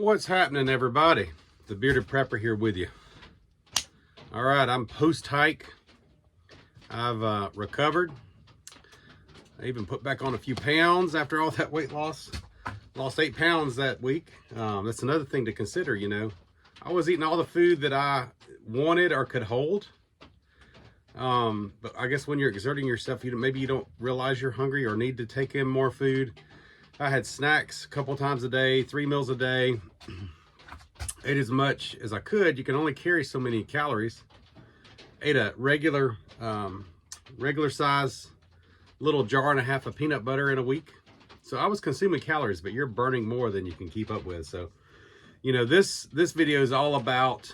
What's happening, everybody? The Bearded Prepper here with you. All right, I'm post-hike. I've recovered. I even put back on a few pounds after all that weight loss. Lost 8 pounds that week. That's another thing to consider, you know. I was eating all the food that I wanted or could hold. But I guess when you're exerting yourself, maybe you don't realize you're hungry or need to take in more food. I had snacks a couple times a day, 3 meals a day. Ate as much as I could. You can only carry so many calories. Ate a regular size little jar and a half of peanut butter in a week. So I was consuming calories, but you're burning more than you can keep up with. So, you know, this video is all about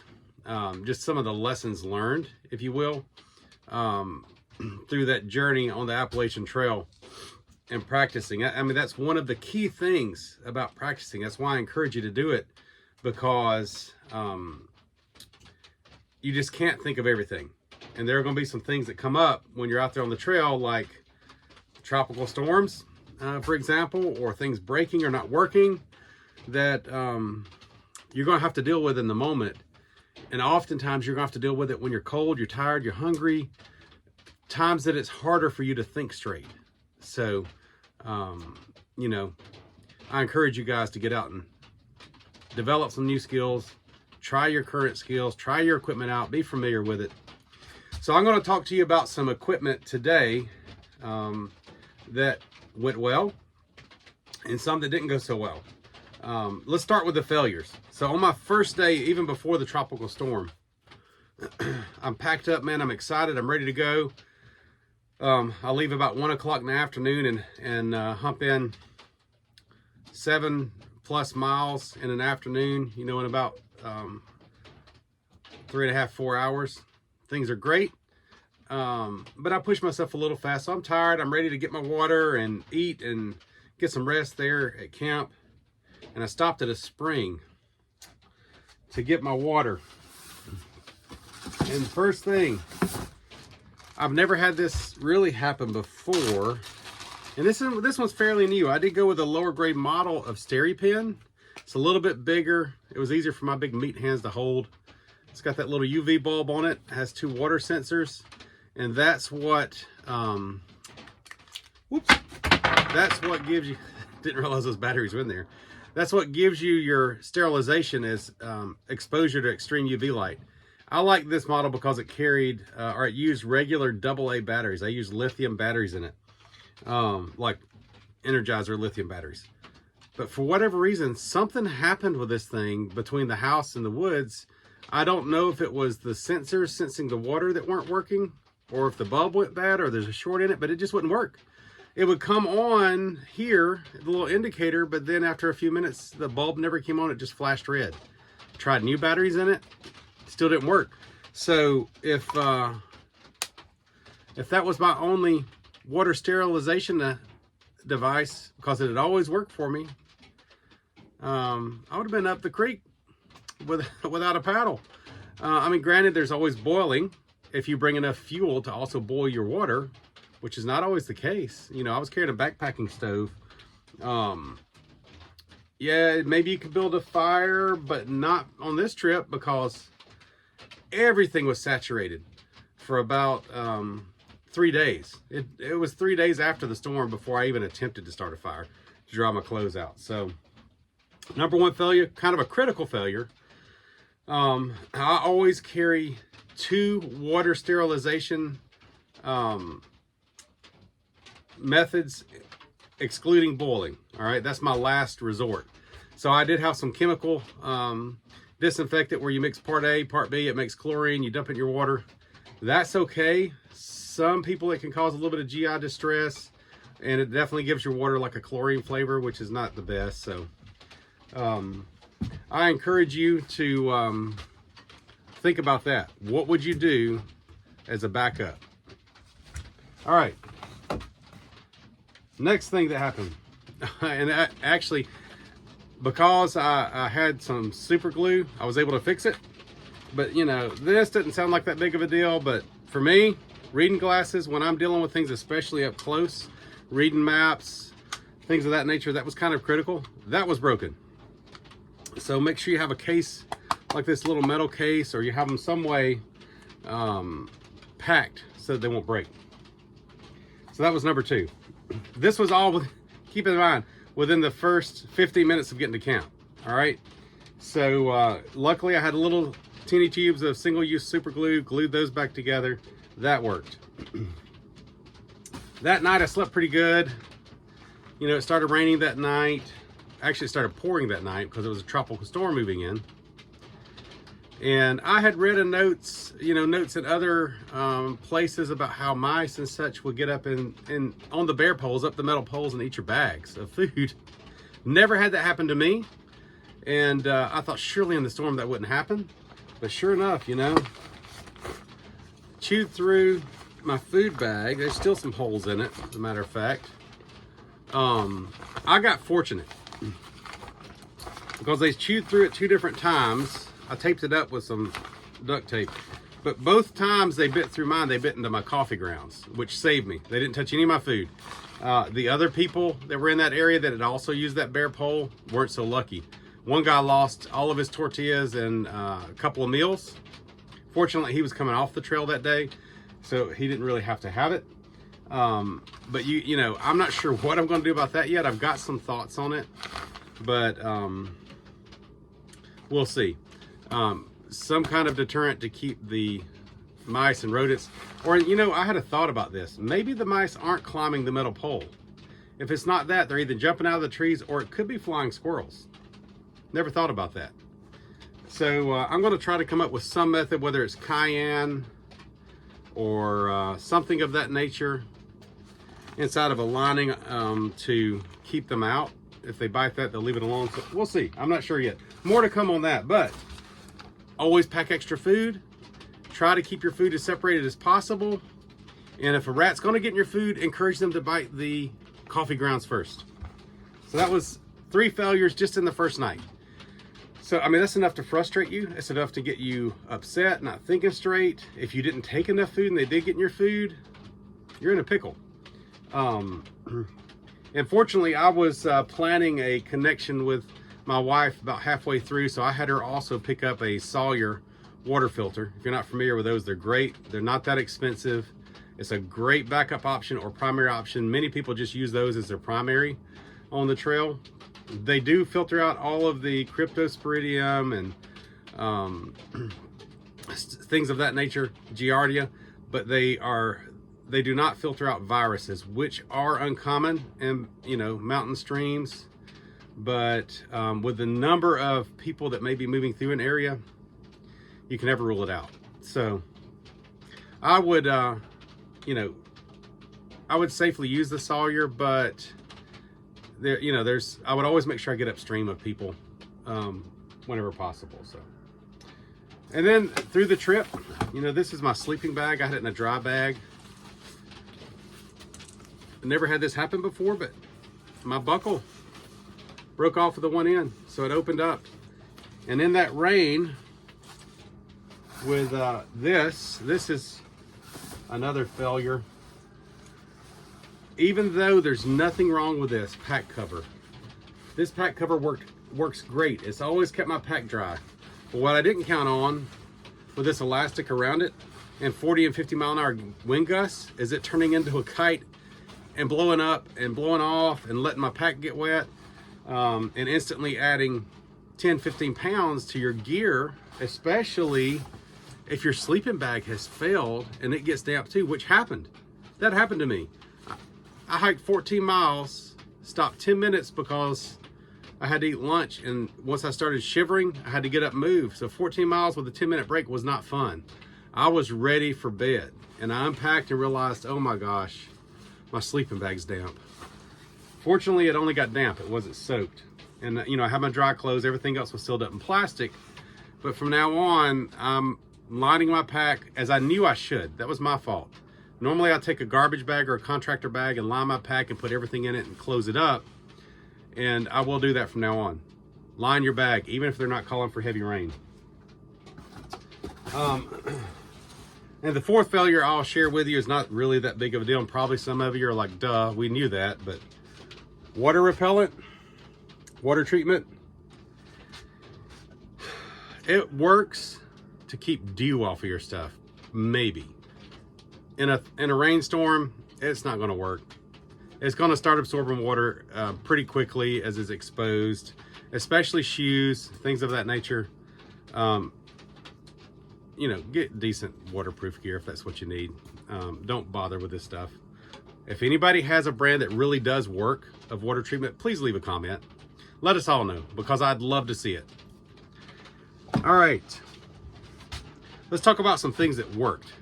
just some of the lessons learned, if you will, through that journey on the Appalachian Trail and practicing. I mean, that's one of the key things about practicing. That's why I encourage you to do it, because you just can't think of everything. And there are going to be some things that come up when you're out there on the trail, like tropical storms, for example, or things breaking or not working that you're going to have to deal with in the moment. And oftentimes you're going to have to deal with it when you're cold, you're tired, you're hungry, times that it's harder for you to think straight. So, you know, I encourage you guys to get out and develop some new skills, try your current skills, try your equipment out, be familiar with it. So I'm going to talk to you about some equipment today that went well and some that didn't go so well. Let's start with the failures. So on my first day, even before the tropical storm, I'm packed up, man. I'm excited. I'm ready to go. I'll leave about 1 o'clock in the afternoon and hump in 7+ miles in an afternoon, you know, in about 3.5, 4 hours. Things are great. But I pushed myself a little fast, so I'm tired. I'm ready to get my water and eat and get some rest there at camp. And I stopped at a spring to get my water. And first thing, I've never had this really happen before. And this one's fairly new. I did go with a lower grade model of SteriPen. It's a little bit bigger. It was easier for my big meat hands to hold. It's got that little UV bulb on it. It has 2 water sensors. And that's what, that's what gives you, didn't realize those batteries were in there. That's what gives you your sterilization, is exposure to extreme UV light. I like this model because it carried, or it used regular AA batteries. I use lithium batteries in it, like Energizer lithium batteries. But for whatever reason, something happened with this thing between the house and the woods. I don't know if it was the sensors sensing the water that weren't working, or if the bulb went bad, or there's a short in it, but it just wouldn't work. It would come on here, the little indicator, but then after a few minutes, the bulb never came on. It just flashed red. Tried new batteries in it, still didn't work. So if that was my only water sterilization device, because it had always worked for me, I would have been up the creek without a paddle. I mean, granted, there's always boiling if you bring enough fuel to also boil your water, which is not always the case. You know, I was carrying a backpacking stove. Yeah, maybe you could build a fire, but not on this trip, because everything was saturated for about 3 days. It was 3 days after the storm before I even attempted to start a fire to dry my clothes out. So, number one failure, kind of a critical failure. I always carry 2 water sterilization methods, excluding boiling. All right, that's my last resort. So I did have some chemical disinfectant where you mix part A, part B, it makes chlorine, you dump it in your water. That's okay. Some people, it can cause a little bit of GI distress, and it definitely gives your water like a chlorine flavor, which is not the best. So I encourage you to think about that. What would you do as a backup? All right. Next thing that happened, and actually, because I had some super glue, I was able to fix it. But you know, this doesn't sound like that big of a deal, but for me, reading glasses, when I'm dealing with things, especially up close, reading maps, things of that nature, that was kind of critical. That was broken. So make sure you have a case like this little metal case, or you have them some way packed so that they won't break. So that was number 2. This was all with, keep in mind, within the first 15 minutes of getting to camp. All right. So luckily I had little teeny tubes of single-use super glue, glued those back together. That worked. That night I slept pretty good. You know, it started raining that night. Actually, it started pouring that night because it was a tropical storm moving in. And I had read in notes, you know, notes in other places about how mice and such would get up and on the bear poles, up the metal poles, and eat your bags of food. Never had that happen to me. And I thought surely in the storm that wouldn't happen. But sure enough, you know, chewed through my food bag. There's still some holes in it, as a matter of fact. I got fortunate because they chewed through it 2 different times. I taped it up with some duct tape, but both times they bit through mine, they bit into my coffee grounds, which saved me. They didn't touch any of my food. The other people that were in that area that had also used that bear pole weren't so lucky. One guy lost all of his tortillas and a couple of meals. Fortunately, he was coming off the trail that day, so he didn't really have to have it. But you know, I'm not sure what I'm going to do about that yet. I've got some thoughts on it, but we'll see. Some kind of deterrent to keep the mice and rodents. Or, you know, I had a thought about this. Maybe the mice aren't climbing the metal pole. If it's not that, they're either jumping out of the trees, or it could be flying squirrels. Never thought about that. So I'm going to try to come up with some method, whether it's cayenne or something of that nature, inside of a lining to keep them out. If they bite that, they'll leave it alone. So we'll see. I'm not sure yet. More to come on that, but always pack extra food. Try to keep your food as separated as possible. And if a rat's going to get in your food, encourage them to bite the coffee grounds first. So that was 3 failures just in the first night. So, I mean, that's enough to frustrate you. It's enough to get you upset, not thinking straight. If you didn't take enough food and they did get in your food, you're in a pickle. And fortunately, I was planning a connection with my wife about halfway through, so I had her also pick up a Sawyer water filter. If you're not familiar with those, they're great. They're not that expensive. It's a great backup option or primary option. Many people just use those as their primary on the trail. They do filter out all of the cryptosporidium and things of that nature, Giardia, but they do not filter out viruses, which are uncommon in, you know, mountain streams. But with the number of people that may be moving through an area, you can never rule it out. So I would, you know, I would safely use the Sawyer, but there, you know, I would always make sure I get upstream of people whenever possible. So, and then through the trip, you know, this is my sleeping bag. I had it in a dry bag. I never had this happen before, but my buckle broke off of the one end, so it opened up. And in that rain, with this is another failure. Even though there's nothing wrong with this pack cover, this pack cover works great. It's always kept my pack dry. But what I didn't count on with this elastic around it and 40 and 50 mile an hour wind gusts is it turning into a kite and blowing up and blowing off and letting my pack get wet, and instantly adding 10-15 pounds to your gear, especially if your sleeping bag has failed and it gets damp too, which happened. That happened to me. I hiked 14 miles, stopped 10 minutes because I had to eat lunch, and once I started shivering, I had to get up and move. So 14 miles with a 10-minute break was not fun. I was ready for bed, and I unpacked and realized, oh my gosh, my sleeping bag's damp. Fortunately, it only got damp. It wasn't soaked. And you know, I had my dry clothes. Everything else was sealed up in plastic. But from now on, I'm lining my pack as I knew I should. That was my fault. Normally, I take a garbage bag or a contractor bag and line my pack and put everything in it and close it up. And I will do that from now on. Line your bag, even if they're not calling for heavy rain. And the fourth failure I'll share with you is not really that big of a deal. And probably some of you are like, duh, we knew that. But water repellent, water treatment. It works to keep dew off of your stuff, maybe. In a rainstorm, it's not going to work. It's going to start absorbing water pretty quickly as it's exposed, especially shoes, things of that nature. You know, get decent waterproof gear if that's what you need. Don't bother with this stuff. If anybody has a brand that really does work of water treatment, please leave a comment. Let us all know, because I'd love to see it. All right, let's talk about some things that worked.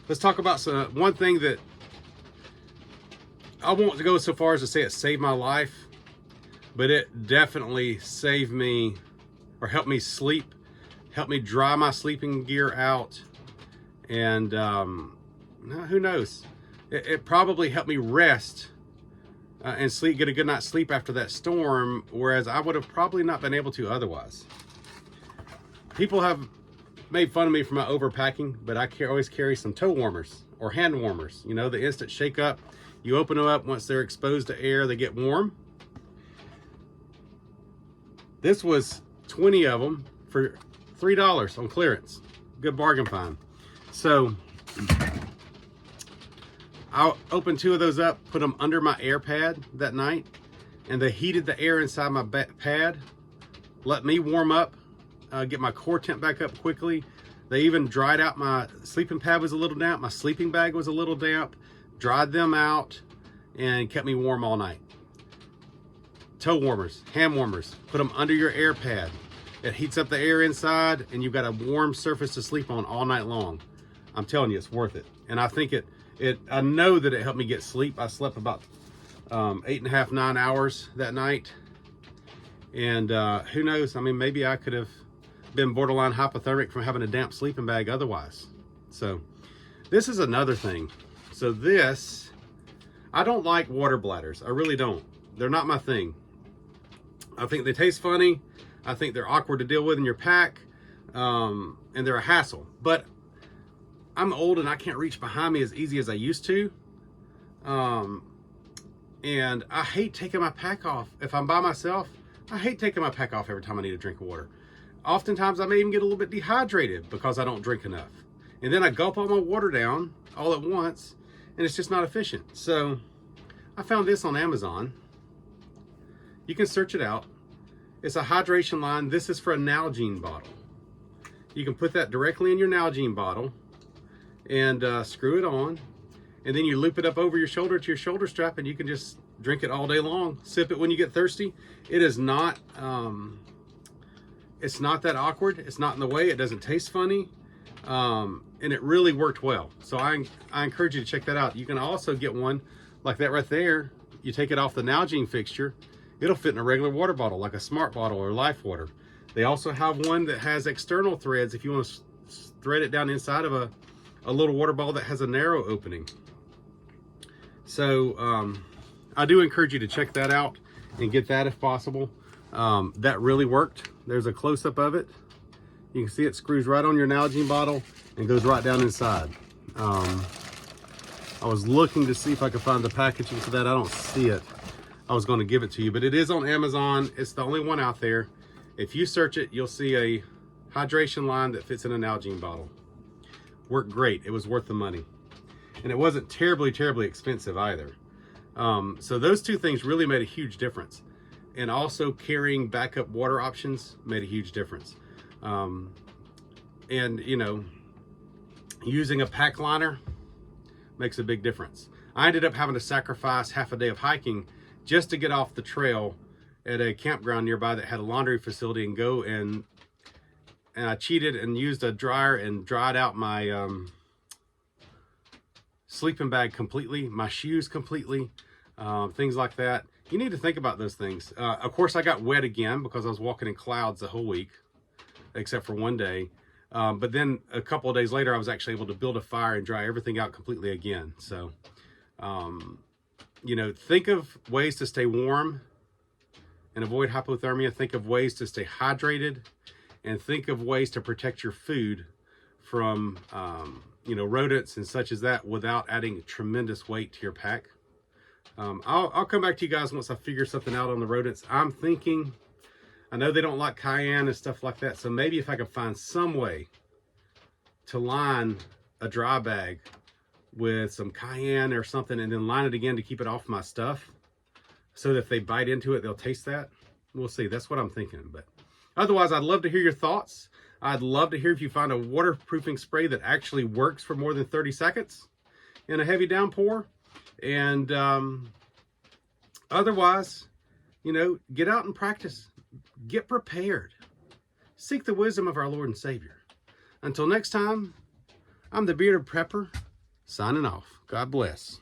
Let's talk about one thing that I won't go so far as to say it saved my life, but it definitely saved me, or helped me sleep, helped me dry my sleeping gear out, and who knows, it probably helped me rest and sleep, get a good night's sleep after that storm, whereas I would have probably not been able to otherwise. People have made fun of me for my overpacking, but I always carry some toe warmers or hand warmers. You know, the instant shake up, you open them up, once they're exposed to air, they get warm. This was 20 of them for $3 on clearance. Good bargain find. So I opened 2 of those up, put them under my air pad that night, and they heated the air inside my pad, let me warm up, get my core temp back up quickly. They even dried out my sleeping pad was a little damp, my sleeping bag was a little damp, dried them out, and kept me warm all night. Toe warmers, hand warmers, put them under your air pad. It heats up the air inside, and you've got a warm surface to sleep on all night long. I'm telling you, it's worth it. And I think I know that it helped me get sleep. I slept about 8.5, 9 hours that night. And who knows, I mean, maybe I could have been borderline hypothermic from having a damp sleeping bag otherwise. So this is another thing. So this, I don't like water bladders. I really don't. They're not my thing. I think they taste funny. I think they're awkward to deal with in your pack, and they're a hassle. But I'm old and I can't reach behind me as easy as I used to. And I hate taking my pack off. If I'm by myself, I hate taking my pack off every time I need a drink of water. Oftentimes I may even get a little bit dehydrated because I don't drink enough. And then I gulp all my water down all at once, and it's just not efficient. So I found this on Amazon. You can search it out. It's a hydration line. This is for a Nalgene bottle. You can put that directly in your Nalgene bottle and screw it on, and then you loop it up over your shoulder to your shoulder strap, and you can just drink it all day long. Sip it when you get thirsty. It is not it's not that awkward. It's not in the way. It doesn't taste funny, and it really worked well. So I encourage you to check that out. You can also get one like that right there. You take it off the Nalgene fixture, it'll fit in a regular water bottle, like a Smart Bottle or Life Water. They also have one that has external threads if you want to thread it down inside of a little water bottle that has a narrow opening. So I do encourage you to check that out and get that if possible. That really worked. There's a close-up of it. You can see it screws right on your Nalgene bottle and goes right down inside. I was looking to see if I could find the packaging for that. I don't see it. I was going to give it to you, but it is on Amazon. It's the only one out there. If you search it, you'll see a hydration line that fits in a Nalgene bottle. Worked great. It was worth the money. And it wasn't terribly expensive either. So those two things really made a huge difference. And also carrying backup water options made a huge difference. And you know, using a pack liner makes a big difference. I ended up having to sacrifice half a day of hiking just to get off the trail at a campground nearby that had a laundry facility and go and I cheated and used a dryer and dried out my sleeping bag completely, my shoes completely, things like that. You need to think about those things. Of course, I got wet again because I was walking in clouds the whole week, except for one day. But then a couple of days later, I was actually able to build a fire and dry everything out completely again. So, you know, think of ways to stay warm and avoid hypothermia. Think of ways to stay hydrated, and think of ways to protect your food from, you know, rodents and such as that without adding tremendous weight to your pack. I'll come back to you guys once I figure something out on the rodents. I'm thinking I know they don't like cayenne and stuff like that, so maybe if I could find some way to line a dry bag with some cayenne or something and then line it again to keep it off my stuff so that if they bite into it, they'll taste that. We'll see. That's what I'm thinking. But otherwise, I'd love to hear your thoughts. I'd love to hear if you find a waterproofing spray that actually works for more than 30 seconds in a heavy downpour. And otherwise, you know, get out and practice. Get prepared. Seek the wisdom of our Lord and Savior. Until next time, I'm the Bearded Prepper, signing off. God bless.